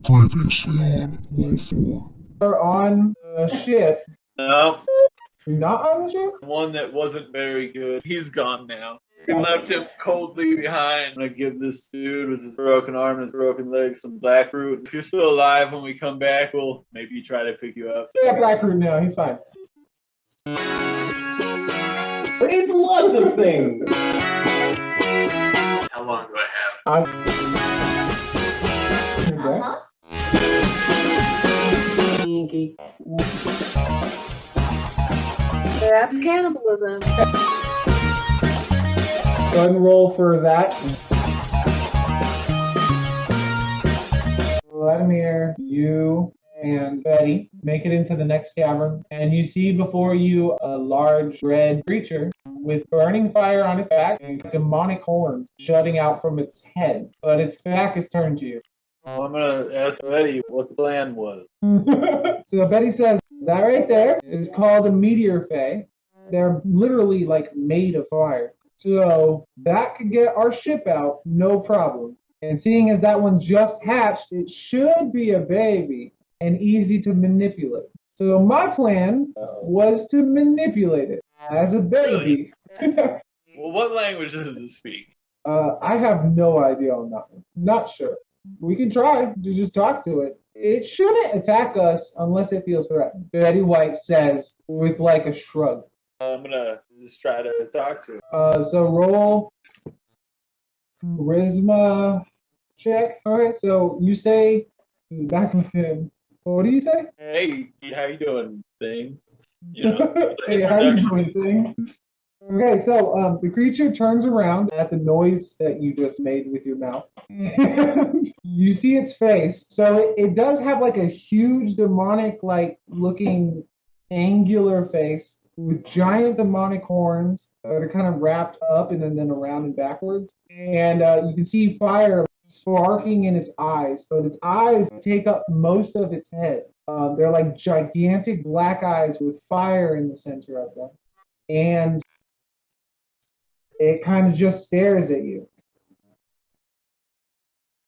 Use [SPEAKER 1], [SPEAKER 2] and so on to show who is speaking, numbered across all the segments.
[SPEAKER 1] Previously on RollFor.
[SPEAKER 2] You're on a ship.
[SPEAKER 3] No,
[SPEAKER 2] You're not on the ship?
[SPEAKER 3] one that wasn't very good. He's gone now. We left him coldly behind. I'm gonna give this dude with his broken arm and his broken leg some black root. If you're still alive when we come back, we'll maybe try to pick you up.
[SPEAKER 2] Stay at Blackroot now. He's fine.
[SPEAKER 4] It's lots of things.
[SPEAKER 3] How long do I have?
[SPEAKER 5] Stinky. Perhaps cannibalism.
[SPEAKER 2] Go ahead and roll for that. Vladimir, you and Betty make it into the next cavern, and you see before you a large red creature with burning fire on its back and demonic horns jutting out from its head, but its back is turned to you.
[SPEAKER 3] Well, I'm gonna ask Betty what the plan was.
[SPEAKER 2] So Betty says, that right there is called a meteor fae. They're literally like made of fire. So that could get our ship out, no problem. And seeing as that one's just hatched, it should be a baby and easy to manipulate. So my plan was to manipulate it as a baby.
[SPEAKER 3] Well, what language does it speak?
[SPEAKER 2] I have no idea on that one. Not sure. We can try to just talk to it. It shouldn't attack us unless it feels threatened. Betty White says with like a shrug.
[SPEAKER 3] I'm gonna just try to talk to it.
[SPEAKER 2] So roll charisma check. Alright, so you say to the back of him, what do you say?
[SPEAKER 3] Hey, how you doing, thing? You know,
[SPEAKER 2] Hey, how you doing, thing? Okay, so the creature turns around at the noise that you just made with your mouth. And you see its face. So it does have like a huge demonic like looking angular face with giant demonic horns that are kind of wrapped up and then around and backwards. And you can see fire sparking in its eyes, but its eyes take up most of its head. They're like gigantic black eyes with fire in the center of them. And it kind of just stares at you.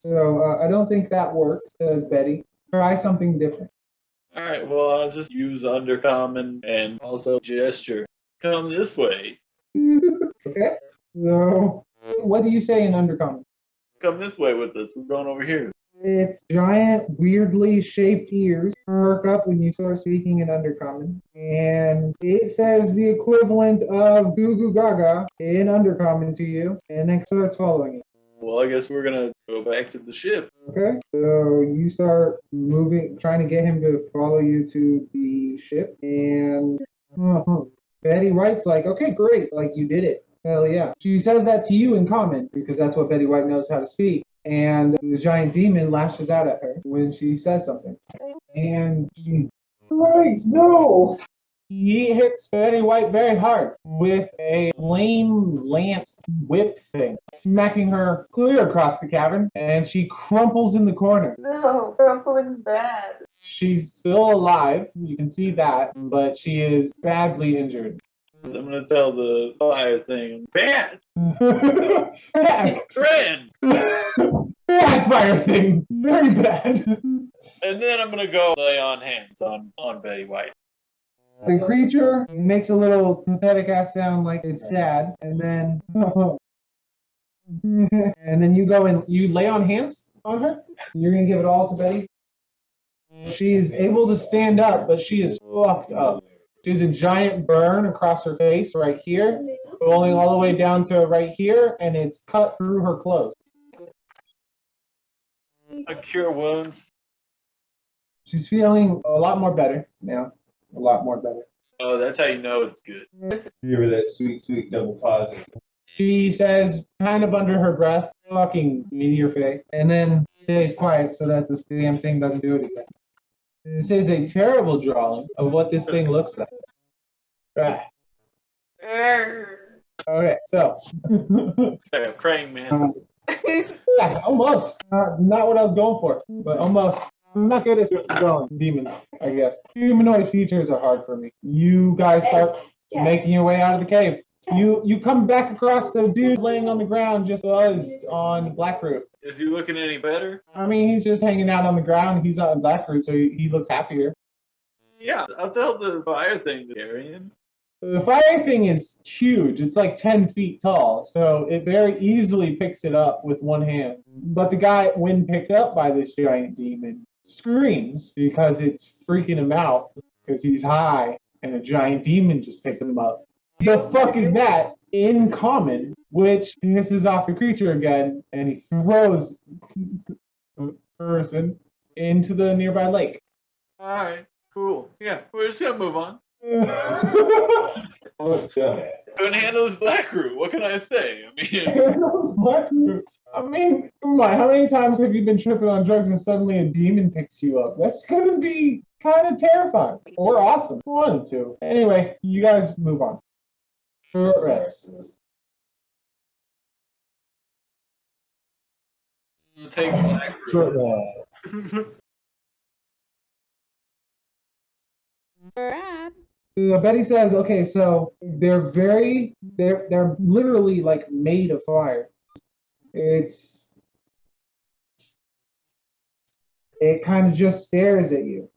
[SPEAKER 2] So I don't think that works, says Betty. Try something different.
[SPEAKER 3] Alright, well, I'll just use undercommon and also gesture. Come this way.
[SPEAKER 2] Okay. So what do you say in undercommon?
[SPEAKER 3] Come this way with us. We're going over here.
[SPEAKER 2] Its giant, weirdly shaped ears perk up when you start speaking in undercommon. And it says the equivalent of goo goo gaga in undercommon to you, and then starts following you.
[SPEAKER 3] Well, I guess we're gonna go back to the ship.
[SPEAKER 2] Okay, so you start moving, trying to get him to follow you to the ship, and Betty White's like, okay, great, like you did it. Hell yeah. She says that to you in common, because that's what Betty White knows how to speak. And the giant demon lashes out at her when she says something. And she, Christ, no! He hits Betty White very hard with a flame lance whip thing, smacking her clear across the cavern, and she crumples in the corner.
[SPEAKER 5] No, crumpling's bad.
[SPEAKER 2] She's still alive, you can see that, but she is badly injured.
[SPEAKER 3] I'm gonna tell the fire thing, bad!
[SPEAKER 2] Bad!
[SPEAKER 3] Friend!
[SPEAKER 2] Bad fire thing! Very bad!
[SPEAKER 3] And then I'm gonna go lay on hands on Betty White.
[SPEAKER 2] The creature makes a little pathetic ass sound like it's sad, and then and then you go and you lay on hands on her. You're gonna give it all to Betty. She's able to stand up, but she is fucked up. She has a giant burn across her face right here, rolling all the way down to right here, and it's cut through her clothes.
[SPEAKER 3] I cure wounds.
[SPEAKER 2] She's feeling a lot more better now. A lot more better.
[SPEAKER 3] Oh, that's how you know it's good.
[SPEAKER 4] Give her that sweet, sweet double positive.
[SPEAKER 2] She says, kind of under her breath, fucking meteor fae, and then stays quiet so that the damn thing doesn't do it again. This is a terrible drawing of what this thing looks like. Right. Okay, so.
[SPEAKER 3] Like a praying man.
[SPEAKER 2] Yeah, almost. Not what I was going for, but almost. I'm not good at drawing demons, I guess. Humanoid features are hard for me. You guys start making your way out of the cave. You come back across the dude laying on the ground, just buzzed on Blackroot.
[SPEAKER 3] Is he looking any better?
[SPEAKER 2] I mean, he's just hanging out on the ground. He's not in Blackroot, so he looks happier.
[SPEAKER 3] Yeah, I'll tell the fire thing to carry him.
[SPEAKER 2] The fire thing is huge. It's like 10 feet tall, so it very easily picks it up with one hand. But the guy, when picked up by this giant demon, screams because it's freaking him out because he's high and a giant demon just picked him up. The fuck is that? In common, which pisses off the creature again, and he throws the person into the nearby lake.
[SPEAKER 3] Alright, cool. Yeah, we're just gonna move on.
[SPEAKER 4] Oh, God.
[SPEAKER 3] Couldn't handle his black root. What can I say? I mean,
[SPEAKER 2] I mean, come on, how many times have you been tripping on drugs and suddenly a demon picks you up? That's gonna be kind of terrifying. Or awesome. One of the two. Anyway, you guys move on. Short rest.
[SPEAKER 3] I'll take black root.
[SPEAKER 2] Short rest. Betty says, okay, so they're literally like made of fire. It kind of just stares at you.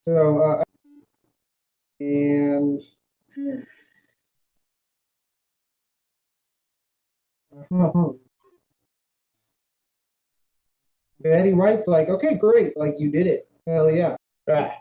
[SPEAKER 2] So, and Betty White's like, okay, great, like you did it. Hell yeah. Ah.